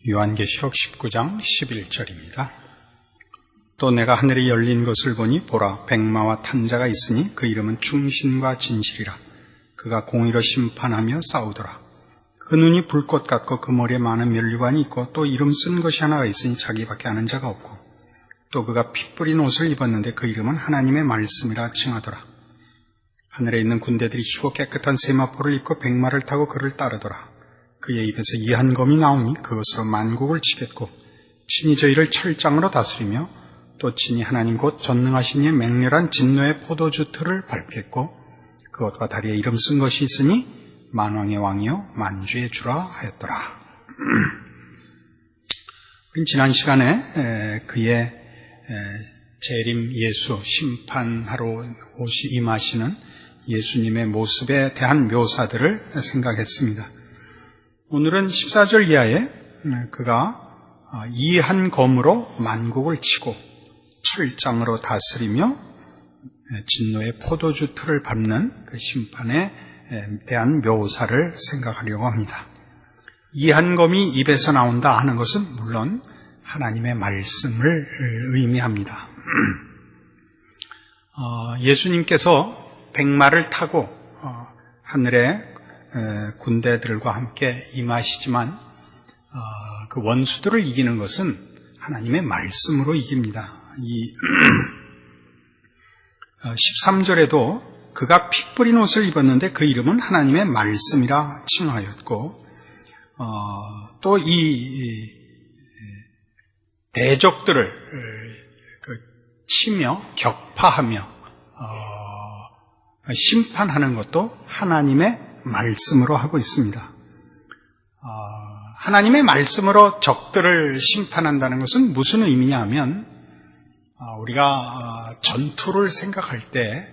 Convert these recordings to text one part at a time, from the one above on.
요한계시록 19장 11절입니다. 또 내가 하늘이 열린 것을 보니 보라 백마와 탄 자가 있으니 그 이름은 충신과 진실이라. 그가 공의로 심판하며 싸우더라. 그 눈이 불꽃 같고 그 머리에 많은 면류관이 있고 또 이름 쓴 것이 하나가 있으니 자기밖에 아는 자가 없고 또 그가 피 뿌린 옷을 입었는데 그 이름은 하나님의 말씀이라 칭하더라. 하늘에 있는 군대들이 희고 깨끗한 세마포를 입고 백마를 타고 그를 따르더라. 그의 입에서 이한검이 나오니 그것으로 만국을 치겠고 친히 저희를 철장으로 다스리며 또 친히 하나님 곧 전능하신 이의 맹렬한 진노의 포도주 틀을 밟겠고 그것과 다리에 이름 쓴 것이 있으니 만왕의 왕이요 만주의 주라 하였더라. 우린 지난 시간에 그의 재림 예수 심판하러 임하시는 예수님의 모습에 대한 묘사들을 생각했습니다. 오늘은 14절 이하에 그가 이한 검으로 만국을 치고 철장으로 다스리며 진노의 포도주 틀을 밟는 그 심판에 대한 묘사를 생각하려고 합니다. 이한 검이 입에서 나온다 하는 것은 물론 하나님의 말씀을 의미합니다. 예수님께서 백마를 타고 하늘에 군대들과 함께 임하시지만 그 원수들을 이기는 것은 하나님의 말씀으로 이깁니다. 이 13절에도 그가 피 뿌린 옷을 입었는데 그 이름은 하나님의 말씀이라 칭하였고 또 이 대적들을 치며 격파하며 심판하는 것도 하나님의 말씀으로 하고 있습니다. 하나님의 말씀으로 적들을 심판한다는 것은 무슨 의미냐 하면 우리가 전투를 생각할 때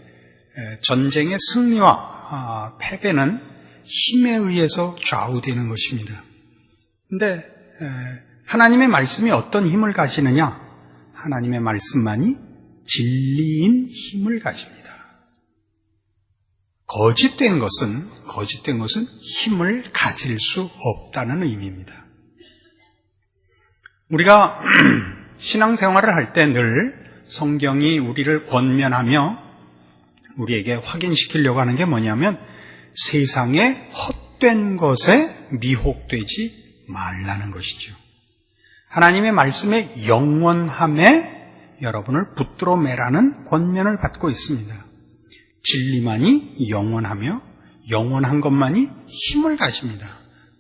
전쟁의 승리와 패배는 힘에 의해서 좌우되는 것입니다. 그런데 하나님의 말씀이 어떤 힘을 가지느냐? 하나님의 말씀만이 진리인 힘을 가집니다. 거짓된 것은 힘을 가질 수 없다는 의미입니다. 우리가 신앙생활을 할 때 늘 성경이 우리를 권면하며 우리에게 확인시키려고 하는 게 뭐냐면 세상의 헛된 것에 미혹되지 말라는 것이죠. 하나님의 말씀의 영원함에 여러분을 붙들어 매라는 권면을 받고 있습니다. 진리만이 영원하며 영원한 것만이 힘을 가집니다.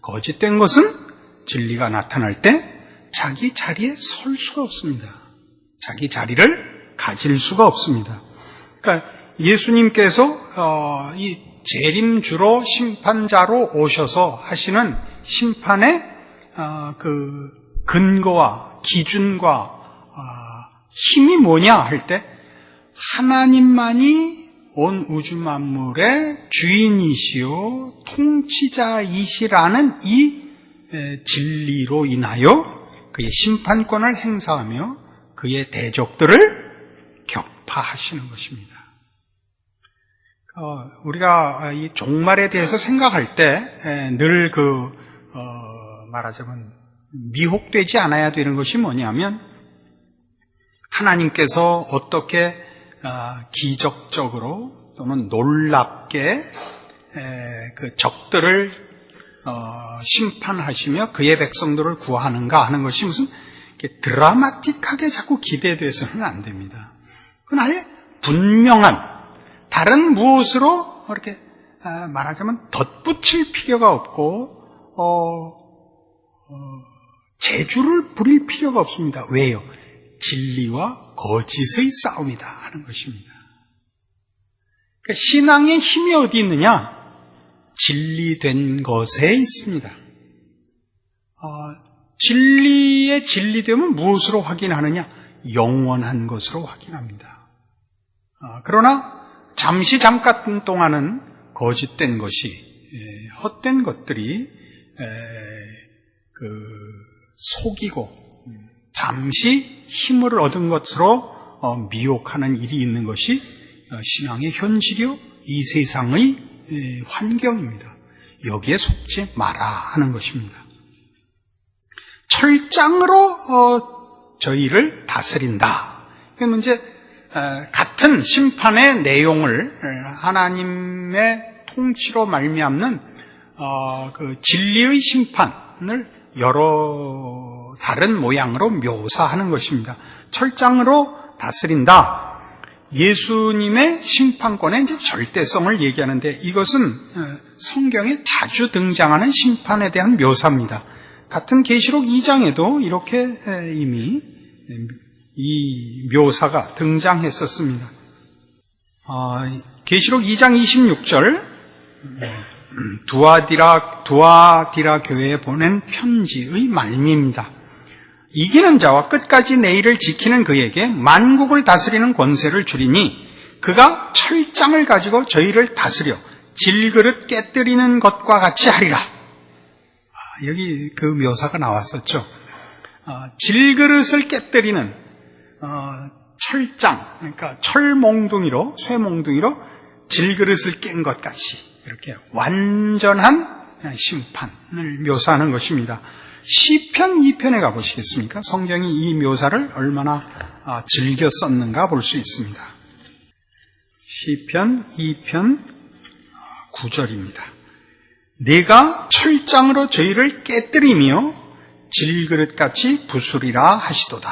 거짓된 것은 진리가 나타날 때 자기 자리에 설 수가 없습니다. 자기 자리를 가질 수가 없습니다. 그러니까 예수님께서 이 재림주로 심판자로 오셔서 하시는 심판의 그 근거와 기준과 힘이 뭐냐 할 때 하나님만이 온 우주 만물의 주인이시요 통치자이시라는 이 진리로 인하여 그의 심판권을 행사하며 그의 대적들을 격파하시는 것입니다. 우리가 이 종말에 대해서 생각할 때 늘 말하자면 미혹되지 않아야 되는 것이 뭐냐면 하나님께서 어떻게 기적적으로 또는 놀랍게 그 적들을 심판하시며 그의 백성들을 구하는가 하는 것이 무슨 드라마틱하게 자꾸 기대돼서는 안 됩니다. 그건 아예 분명한 다른 무엇으로 이렇게 말하자면 덧붙일 필요가 없고 재주를 부릴 필요가 없습니다. 왜요? 진리와 거짓의 싸움이다 하는 것입니다. 그러니까 신앙의 힘이 어디 있느냐? 진리된 것에 있습니다. 진리의 진리됨은 무엇으로 확인하느냐? 영원한 것으로 확인합니다. 그러나 잠깐 동안은 거짓된 것이 헛된 것들이 속이고 잠시 힘을 얻은 것으로 미혹하는 일이 있는 것이 신앙의 현실이요 이 세상의 환경입니다. 여기에 속지 마라 하는 것입니다. 철장으로 저희를 다스린다. 이건 이제 같은 심판의 내용을 하나님의 통치로 말미암는 그 진리의 심판을 여러 다른 모양으로 묘사하는 것입니다. 철장으로 다스린다. 예수님의 심판권의 이제 절대성을 얘기하는데 이것은 성경에 자주 등장하는 심판에 대한 묘사입니다. 같은 계시록 2장에도 이렇게 이미 이 묘사가 등장했었습니다. 계시록 2장 26절 두아디라 교회에 보낸 편지의 말미입니다. 이기는 자와 끝까지 내 일을 지키는 그에게 만국을 다스리는 권세를 주리니 그가 철장을 가지고 저희를 다스려 질그릇 깨뜨리는 것과 같이 하리라. 여기 그 묘사가 나왔었죠. 질그릇을 깨뜨리는 철장, 그러니까 철몽둥이로, 쇠몽둥이로 질그릇을 깬 것 같이 이렇게 완전한 심판을 묘사하는 것입니다. 시편 2편에 가보시겠습니까? 성경이 이 묘사를 얼마나 즐겨 썼는가 볼 수 있습니다. 시편 2편 9절입니다. 내가 철장으로 저희를 깨뜨리며 질그릇같이 부수리라 하시도다.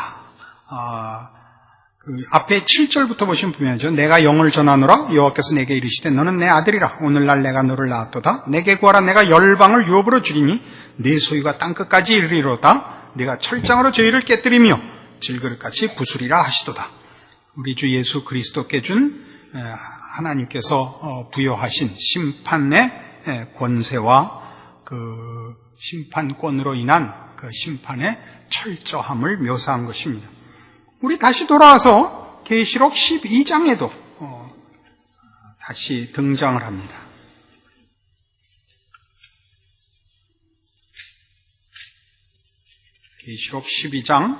그 앞에 7절부터 보시면 분명하죠. 내가 영을 전하노라 여호와께서 내게 이르시되 너는 내 아들이라 오늘날 내가 너를 낳았도다. 내게 구하라 내가 열방을 유업으로 주리니 네 소유가 땅끝까지 이르리로다. 내가 철장으로 저희를 깨뜨리며 질그릇같이 부수리라 하시도다. 우리 주 예수 그리스도께 준 하나님께서 부여하신 심판의 권세와 그 심판권으로 인한 그 심판의 철저함을 묘사한 것입니다. 우리 다시 돌아와서 계시록 12장에도 다시 등장을 합니다. 계시록 12장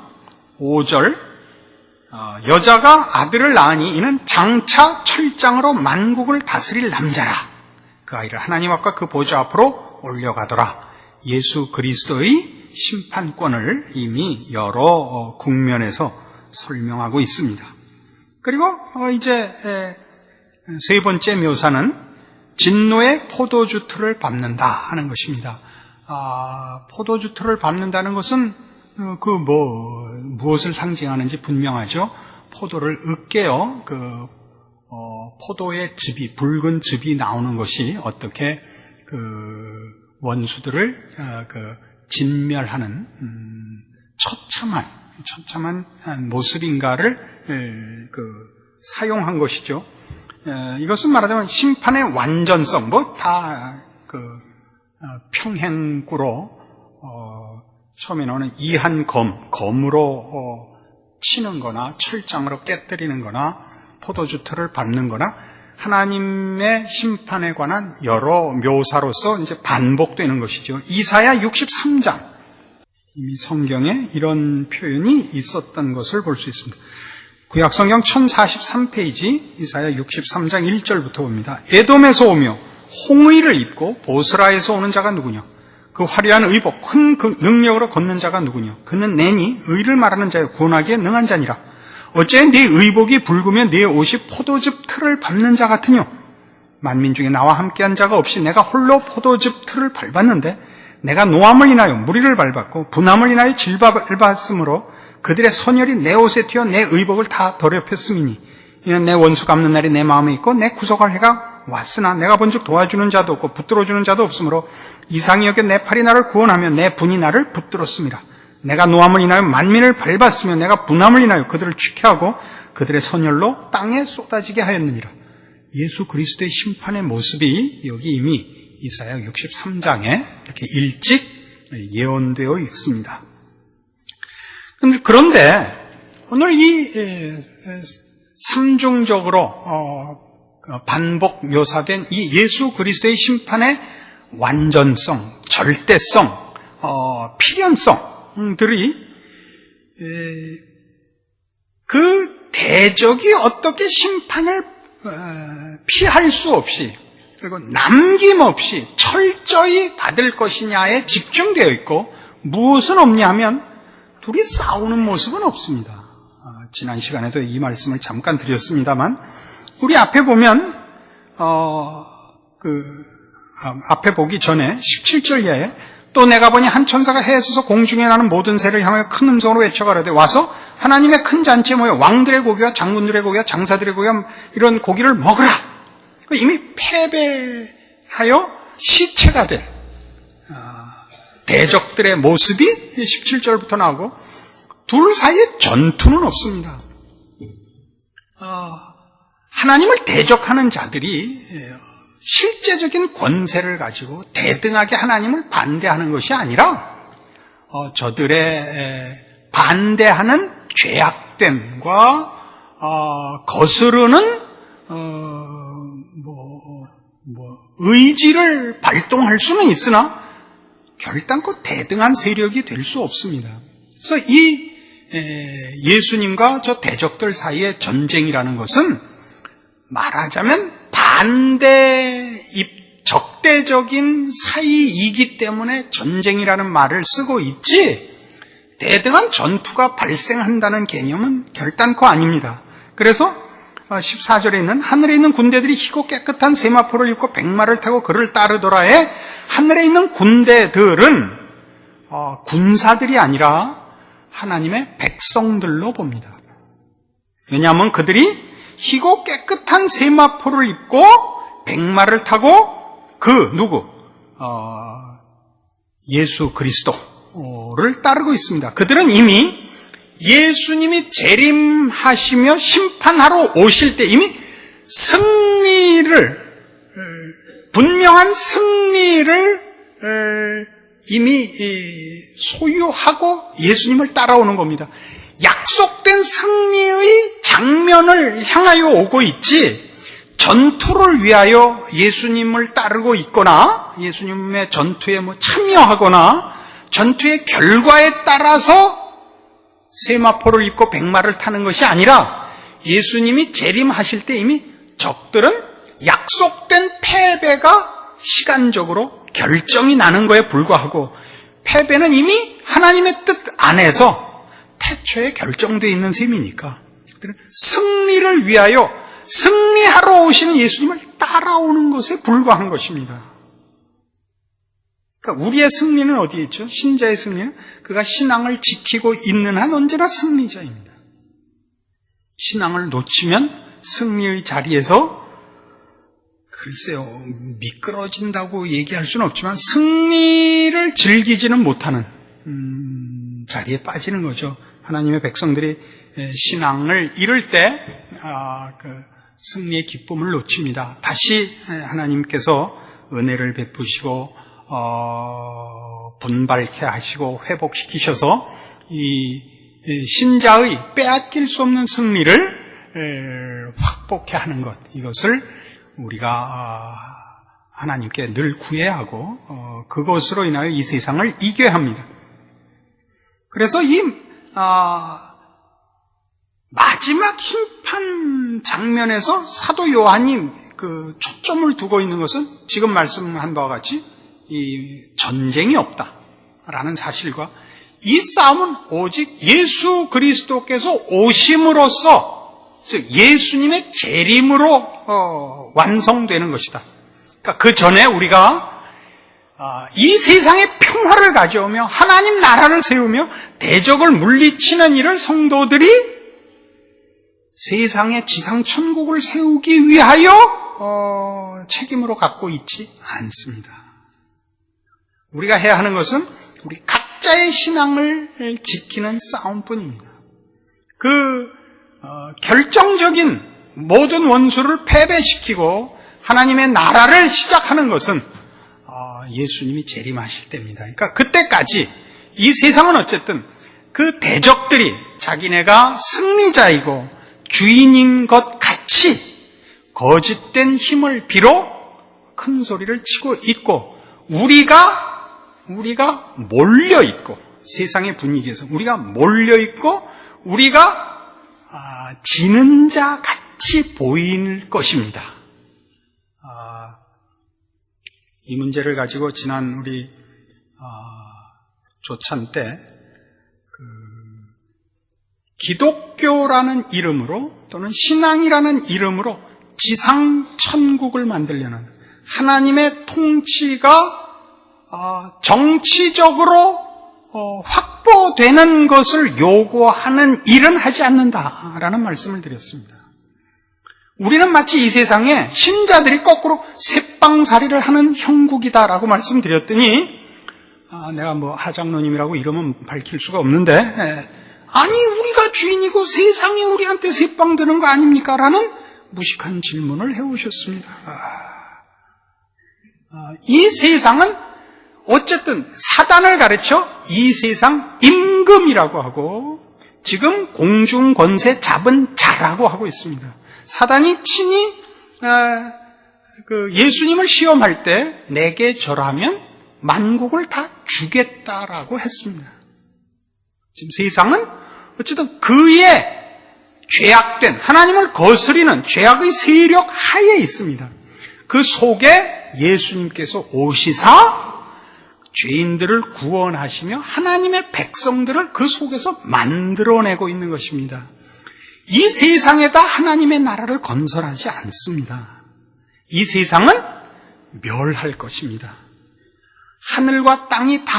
5절 여자가 아들을 낳으니 이는 장차 철장으로 만국을 다스릴 남자라. 그 아이를 하나님 앞과 그 보좌 앞으로 올려가더라. 예수 그리스도의 심판권을 이미 여러 국면에서 설명하고 있습니다. 그리고 이제 세 번째 묘사는 진노의 포도주 틀을 밟는다 하는 것입니다. 포도주 틀을 밟는다는 것은 무엇을 상징하는지 분명하죠. 포도를 으깨어 포도의 즙이 붉은 즙이 나오는 것이 어떻게 원수들을 진멸하는 처참한 모습인가를 사용한 것이죠. 이것은 말하자면 심판의 완전성, 평행구로 처음에 나오는 검으로 치는 거나 철장으로 깨뜨리는 거나 포도주 틀을 밟는 거나 하나님의 심판에 관한 여러 묘사로서 이제 반복되는 것이죠. 이사야 63장. 이미 성경에 이런 표현이 있었던 것을 볼 수 있습니다. 구약성경 1043페이지 이사야 63장 1절부터 봅니다. 에돔에서 오며 홍의를 입고 보스라에서 오는 자가 누구냐? 그 화려한 의복 큰 능력으로 걷는 자가 누구냐? 그는 내니 의를 말하는 자여 구원하기에 능한 자니라. 어째 네 의복이 붉으면 네 옷이 포도즙 틀을 밟는 자 같으뇨? 만민 중에 나와 함께한 자가 없이 내가 홀로 포도즙 틀을 밟았는데 내가 노함을 인하여 무리를 밟았고 분함을 인하여 밟았으므로 그들의 선혈이 내 옷에 튀어 내 의복을 다 더럽혔음이니 이는 내 원수 갚는 날이 내 마음에 있고 내 구속할 해가 왔으나 내가 본즉 도와주는 자도 없고 붙들어주는 자도 없으므로 이상히 여겨 내 팔이 나를 구원하며 내 분이 나를 붙들었음이라. 내가 노함을 인하여 만민을 밟았으며 내가 분함을 인하여 그들을 취케하고 그들의 선혈로 땅에 쏟아지게 하였느니라. 예수 그리스도의 심판의 모습이 여기 이미 이사야 63장에 이렇게 일찍 예언되어 있습니다. 그런데 오늘 이 삼중적으로 반복 묘사된 이 예수 그리스도의 심판의 완전성, 절대성, 필연성들이 그 대적이 어떻게 심판을 피할 수 없이 그리고 남김없이 철저히 받을 것이냐에 집중되어 있고 무엇은 없냐 하면 둘이 싸우는 모습은 없습니다. 지난 시간에도 이 말씀을 잠깐 드렸습니다만 우리 앞에 보면 앞에 보기 전에 17절 이하에 또 내가 보니 한 천사가 해에 서서 공중에 나는 모든 새를 향하여 큰 음성으로 외쳐가라되 와서 하나님의 큰 잔치에 모여 왕들의 고기와 장군들의 고기와 장사들의 고기와 이런 고기를 먹으라. 이미 패배하여 시체가 된 대적들의 모습이 17절부터 나오고 둘 사이에 전투는 없습니다. 하나님을 대적하는 자들이 실제적인 권세를 가지고 대등하게 하나님을 반대하는 것이 아니라 저들의 반대하는 죄악됨과 거스르는 의지를 발동할 수는 있으나 결단코 대등한 세력이 될 수 없습니다. 그래서 이 예수님과 저 대적들 사이의 전쟁이라는 것은 말하자면 적대적인 사이이기 때문에 전쟁이라는 말을 쓰고 있지 대등한 전투가 발생한다는 개념은 결단코 아닙니다. 그래서 14절에 있는 하늘에 있는 군대들이 희고 깨끗한 세마포를 입고 백마를 타고 그를 따르더라에 하늘에 있는 군대들은 군사들이 아니라 하나님의 백성들로 봅니다. 왜냐하면 그들이 희고 깨끗한 세마포를 입고 백마를 타고 예수 그리스도를 따르고 있습니다. 그들은 이미 예수님이 재림하시며 심판하러 오실 때 이미 분명한 승리를 이미 소유하고 예수님을 따라오는 겁니다. 약속된 승리의 장면을 향하여 오고 있지 전투를 위하여 예수님을 따르고 있거나 예수님의 전투에 참여하거나 전투의 결과에 따라서 세마포를 입고 백마를 타는 것이 아니라 예수님이 재림하실 때 이미 적들은 약속된 패배가 시간적으로 결정이 나는 거에 불과하고 패배는 이미 하나님의 뜻 안에서 태초에 결정되어 있는 셈이니까 승리를 위하여 승리하러 오시는 예수님을 따라오는 것에 불과한 것입니다. 그러니까 우리의 승리는 어디에 있죠? 신자의 승리는 그가 신앙을 지키고 있는 한 언제나 승리자입니다. 신앙을 놓치면 승리의 자리에서 글쎄요, 미끄러진다고 얘기할 수는 없지만 승리를 즐기지는 못하는 자리에 빠지는 거죠. 하나님의 백성들이 신앙을 잃을 때 승리의 기쁨을 놓칩니다. 다시 하나님께서 은혜를 베푸시고 분발케 하시고 회복시키셔서 이 신자의 빼앗길 수 없는 승리를 확복케 하는 것, 이것을 우리가 하나님께 늘 구해야 하고 그것으로 인하여 이 세상을 이겨야 합니다. 그래서 이 마지막 심판 장면에서 사도 요한이 그 초점을 두고 있는 것은 지금 말씀한 바와 같이 이 전쟁이 없다라는 사실과 이 싸움은 오직 예수 그리스도께서 오심으로써, 즉 예수님의 재림으로 완성되는 것이다. 그러니까 그 전에 우리가 이 세상에 평화를 가져오며 하나님 나라를 세우며 대적을 물리치는 일을 성도들이 세상의 지상 천국을 세우기 위하여 책임으로 갖고 있지 않습니다. 우리가 해야 하는 것은 우리 각자의 신앙을 지키는 싸움뿐입니다. 결정적인 모든 원수를 패배시키고 하나님의 나라를 시작하는 것은 예수님이 재림하실 때입니다. 그러니까 그때까지 이 세상은 어쨌든 그 대적들이 자기네가 승리자이고 주인인 것 같이 거짓된 힘을 빌어 큰 소리를 치고 있고 우리가 몰려있고 세상의 분위기에서 우리가 몰려있고 우리가 지는 자 같이 보일 것입니다. 이 문제를 가지고 지난 우리 조찬 때 기독교라는 이름으로 또는 신앙이라는 이름으로 지상 천국을 만들려는 하나님의 통치가 정치적으로 확보되는 것을 요구하는 일은 하지 않는다라는 말씀을 드렸습니다. 우리는 마치 이 세상에 신자들이 거꾸로 새빵살이를 하는 형국이다라고 말씀드렸더니 내가 하장로님이라고 이름은 밝힐 수가 없는데 아니 우리가 주인이고 세상이 우리한테 새빵 드는 거 아닙니까? 라는 무식한 질문을 해오셨습니다. 이 세상은 어쨌든 사단을 가르쳐 이 세상 임금이라고 하고 지금 공중권세 잡은 자라고 하고 있습니다. 사단이 친히 예수님을 시험할 때 내게 절하면 만국을 다 주겠다라고 했습니다. 지금 세상은 어쨌든 그의 죄악된 하나님을 거스리는 죄악의 세력 하에 있습니다. 그 속에 예수님께서 오시사 죄인들을 구원하시며 하나님의 백성들을 그 속에서 만들어내고 있는 것입니다. 이 세상에다 하나님의 나라를 건설하지 않습니다. 이 세상은 멸할 것입니다. 하늘과 땅이 다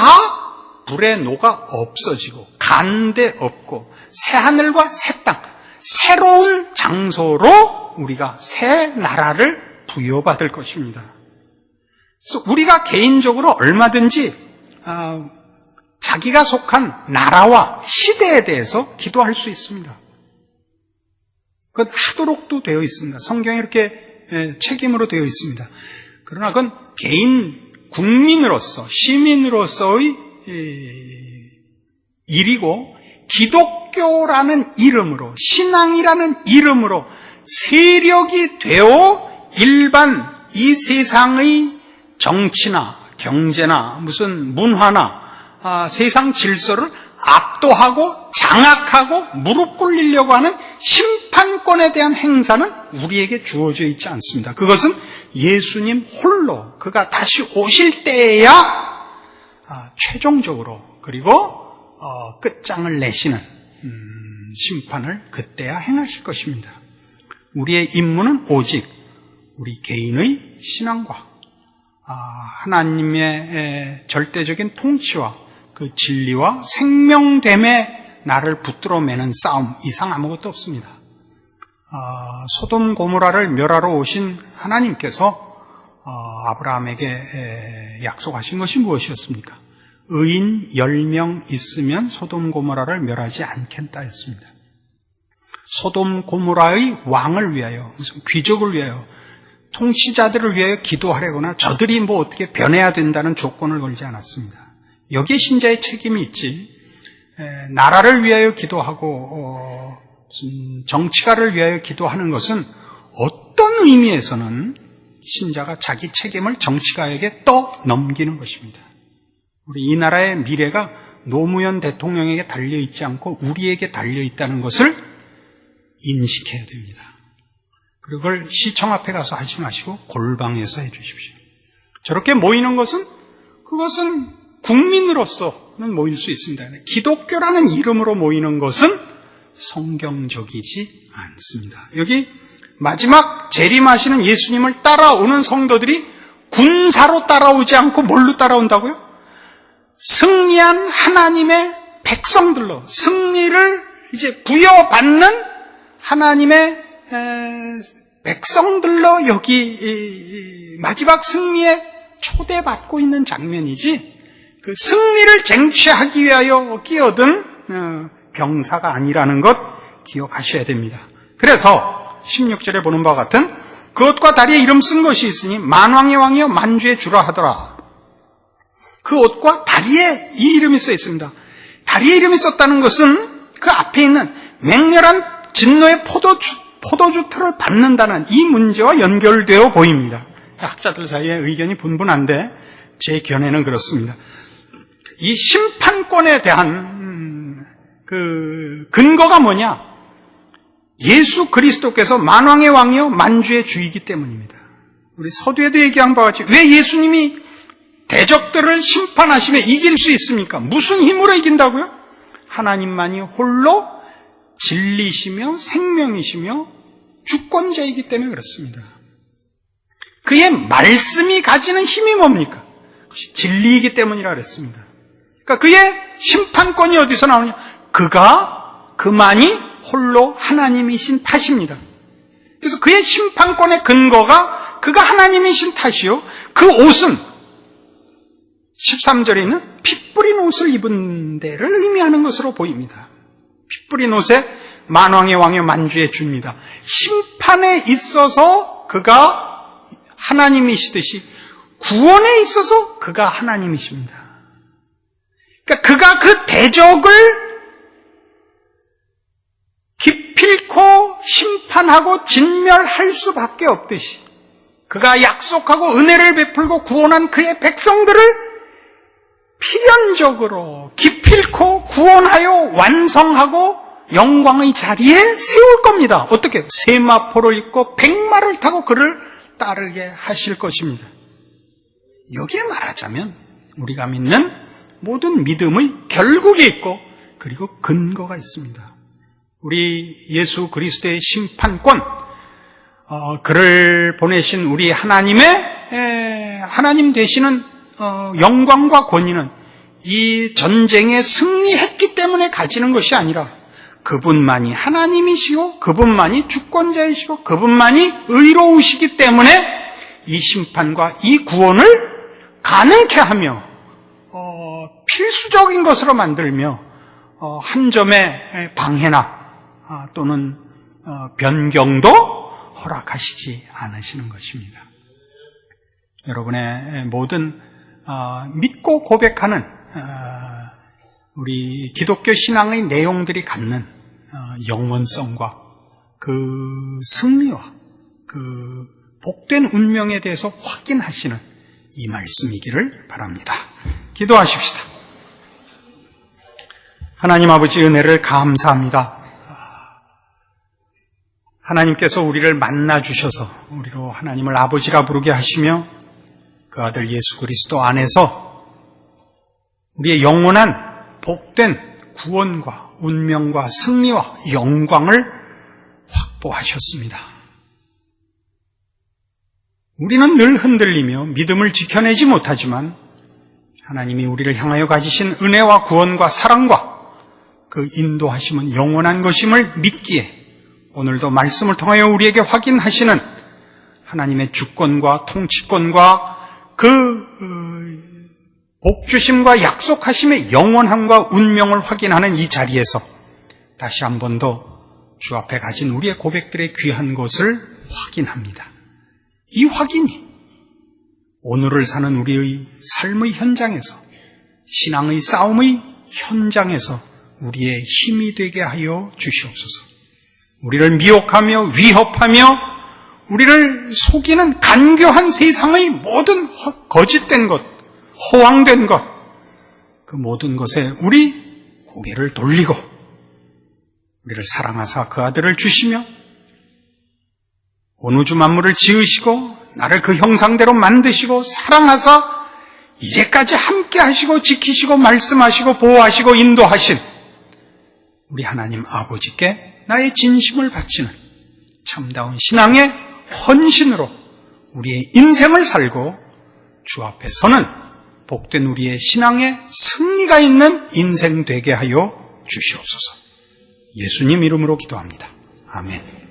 불에 녹아 없어지고 간데 없고 새 하늘과 새 땅, 새로운 장소로 우리가 새 나라를 부여받을 것입니다. 그래서 우리가 개인적으로 얼마든지 자기가 속한 나라와 시대에 대해서 기도할 수 있습니다. 그건 하도록도 되어 있습니다. 성경에 이렇게 책임으로 되어 있습니다. 그러나 그건 개인 국민으로서 시민으로서의 일이고 기독교라는 이름으로 신앙이라는 이름으로 세력이 되어 일반 이 세상의 정치나 경제나 무슨 문화나 세상 질서를 압도하고 장악하고 무릎 꿇리려고 하는 심판권에 대한 행사는 우리에게 주어져 있지 않습니다. 그것은 예수님 홀로 그가 다시 오실 때에야 최종적으로 그리고 끝장을 내시는 심판을 그때야 행하실 것입니다. 우리의 임무는 오직 우리 개인의 신앙과 하나님의 절대적인 통치와 그 진리와 생명됨에 나를 붙들어 매는 싸움 이상 아무것도 없습니다. 소돔 고모라를 멸하러 오신 하나님께서 아브라함에게 약속하신 것이 무엇이었습니까? 의인 10명 있으면 소돔 고모라를 멸하지 않겠다 했습니다. 소돔 고모라의 왕을 위하여, 무슨 귀족을 위하여, 통치자들을 위하여 기도하려거나 저들이 어떻게 변해야 된다는 조건을 걸지 않았습니다. 여기에 신자의 책임이 있지, 나라를 위하여 기도하고 정치가를 위하여 기도하는 것은 어떤 의미에서는 신자가 자기 책임을 정치가에게 떠넘기는 것입니다. 우리 이 나라의 미래가 노무현 대통령에게 달려있지 않고 우리에게 달려있다는 것을 인식해야 됩니다. 그걸 시청 앞에 가서 하지 마시고 골방에서 해주십시오. 저렇게 모이는 것은 그것은 국민으로서는 모일 수 있습니다. 기독교라는 이름으로 모이는 것은 성경적이지 않습니다. 여기 마지막 재림하시는 예수님을 따라오는 성도들이 군사로 따라오지 않고 뭘로 따라온다고요? 승리한 하나님의 백성들로, 승리를 이제 부여받는 하나님의 백성들로 여기 마지막 승리에 초대받고 있는 장면이지, 그 승리를 쟁취하기 위하여 끼어든 병사가 아니라는 것 기억하셔야 됩니다. 그래서 16절에 보는 바와 같은 그 옷과 다리에 이름 쓴 것이 있으니 만왕의 왕이여 만주의 주라 하더라. 그 옷과 다리에 이 이름이 써 있습니다. 다리에 이름이 썼다는 것은 그 앞에 있는 맹렬한 진노의 포도주 틀을 밟는다는 이 문제와 연결되어 보입니다. 학자들 사이에 의견이 분분한데 제 견해는 그렇습니다. 이 심판권에 대한 그 근거가 뭐냐? 예수 그리스도께서 만왕의 왕이요 만주의 주이기 때문입니다. 우리 서두에도 얘기한 바와 같이 왜 예수님이 대적들을 심판하시며 이길 수 있습니까? 무슨 힘으로 이긴다고요? 하나님만이 홀로 진리시며 생명이시며 주권자이기 때문에 그렇습니다. 그의 말씀이 가지는 힘이 뭡니까? 그것이 진리이기 때문이라 그랬습니다. 그러니까 그의 심판권이 어디서 나오냐? 그만이 홀로 하나님이신 탓입니다. 그래서 그의 심판권의 근거가 그가 하나님이신 탓이요. 그 옷은 13절에 있는 피 뿌린 옷을 입은 데를 의미하는 것으로 보입니다. 피 뿌린 옷에 만왕의 왕의 만주의 주입니다. 심판에 있어서 그가 하나님이시듯이 구원에 있어서 그가 하나님이십니다. 그러니까 그가 그 대적을 기필코 심판하고 진멸할 수밖에 없듯이 그가 약속하고 은혜를 베풀고 구원한 그의 백성들을 필연적으로 기필코 구원하여 완성하고 영광의 자리에 세울 겁니다. 어떻게? 세마포를 입고 백마를 타고 그를 따르게 하실 것입니다. 여기에 말하자면 우리가 믿는 모든 믿음의 결국이 있고 그리고 근거가 있습니다. 우리 예수 그리스도의 심판권, 그를 보내신 우리 하나님 되시는 영광과 권위는 이 전쟁에 승리했기 때문에 가지는 것이 아니라 그분만이 하나님이시고 그분만이 주권자이시고 그분만이 의로우시기 때문에 이 심판과 이 구원을 가능케 하며 필수적인 것으로 만들며 한 점의 방해나 또는 변경도 허락하시지 않으시는 것입니다. 여러분의 모든 믿고 고백하는 우리 기독교 신앙의 내용들이 갖는 영원성과 그 승리와 그 복된 운명에 대해서 확인하시는 이 말씀이기를 바랍니다. 기도하십시다. 하나님 아버지 은혜를 감사합니다. 하나님께서 우리를 만나주셔서 우리로 하나님을 아버지라 부르게 하시며 그 아들 예수 그리스도 안에서 우리의 영원한 복된 구원과 운명과 승리와 영광을 확보하셨습니다. 우리는 늘 흔들리며 믿음을 지켜내지 못하지만 하나님이 우리를 향하여 가지신 은혜와 구원과 사랑과 그 인도하심은 영원한 것임을 믿기에 오늘도 말씀을 통하여 우리에게 확인하시는 하나님의 주권과 통치권과 그 복주심과 약속하심의 영원함과 운명을 확인하는 이 자리에서 다시 한 번 더 주 앞에 가진 우리의 고백들의 귀한 것을 확인합니다. 이 확인이 오늘을 사는 우리의 삶의 현장에서 신앙의 싸움의 현장에서 우리의 힘이 되게 하여 주시옵소서. 우리를 미혹하며 위협하며 우리를 속이는 간교한 세상의 모든 거짓된 것, 허황된 것, 그 모든 것에 우리 고개를 돌리고 우리를 사랑하사 그 아들을 주시며 온 우주 만물을 지으시고 나를 그 형상대로 만드시고 사랑하사 이제까지 함께 하시고 지키시고 말씀하시고 보호하시고 인도하신 우리 하나님 아버지께 나의 진심을 바치는 참다운 신앙의 헌신으로 우리의 인생을 살고 주 앞에 서는 복된 우리의 신앙의 승리가 있는 인생 되게 하여 주시옵소서. 예수님 이름으로 기도합니다. 아멘.